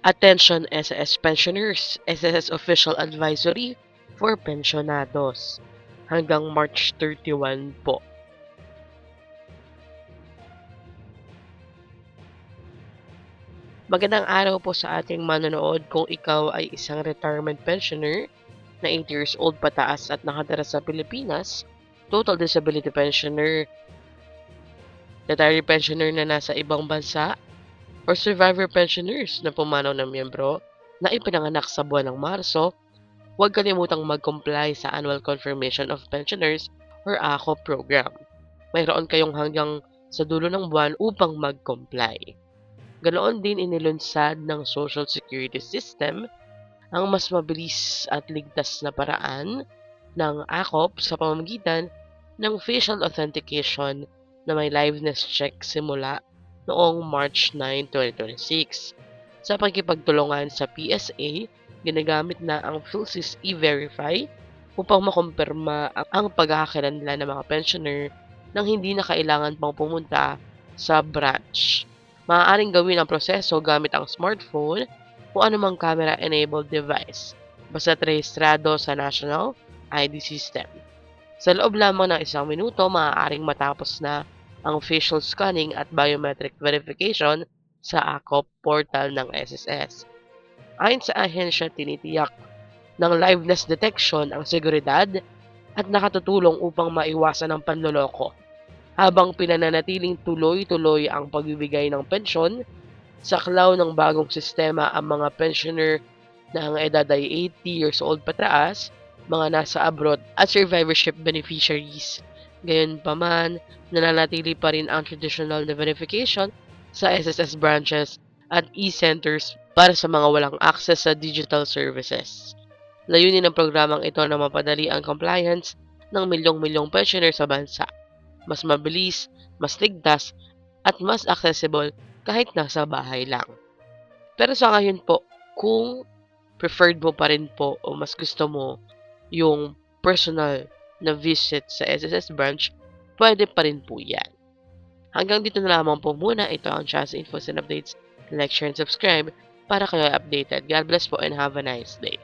Attention SSS pensioners, SSS Official Advisory for Pensionados. Hanggang March 31 po. Magandang araw po sa ating manonood kung ikaw ay isang retirement pensioner na 80 years old pataas at nakatira sa Pilipinas, total disability pensioner, retiree pensioner na nasa ibang bansa, or survivor pensioners na pumanaw ng miyembro na ipinanganak sa buwan ng Marso, huwag kalimutang mag-comply sa Annual Confirmation of Pensioners or ACO program. Mayroon kayong hanggang sa dulo ng buwan upang mag-comply. Ganoon din inilunsad ng Social Security System ang mas mabilis at ligtas na paraan ng ACOP sa pamamagitan ng facial authentication na may liveness check simula noong March 9, 2026. Sa pagkipagtulungan sa PSA, ginagamit na ang PhilSys E-Verify upang makumpirma ang pagkakakilanlan ng mga pensioner nang hindi na kailangan pang pumunta sa branch. Maaaring gawin ang proseso gamit ang smartphone o anumang camera-enabled device, basta rehistrado sa National ID System. Sa loob lamang ng 1 minuto, maaaring matapos na ang facial scanning at biometric verification sa ACOP portal ng SSS. Ayon sa ahensya, tinitiyak ng liveness detection ang seguridad at nakatutulong upang maiwasan ang panloloko habang pinananatiling tuloy-tuloy ang pagbibigay ng pensyon. Sa klaw ng bagong sistema, ang mga pensioner na ang edad ay 80 years old pataas, mga nasa abroad at survivorship beneficiaries. Gayunpaman, nananatili pa rin ang traditional na verification sa SSS branches at e-centers para sa mga walang access sa digital services. Layunin ng programang ito na mapadali ang compliance ng milyong-milyong pensioner sa bansa. Mas mabilis, mas ligtas, at mas accessible kahit nasa bahay lang. Pero sa ngayon po, kung preferred mo pa rin po o mas gusto mo yung personal na visit sa SSS branch, pwede pa rin po yan. Hanggang dito na lamang po muna. Ito ang Chaz Infos and Updates. Like, share, and subscribe para kayo updated. God bless po and have a nice day.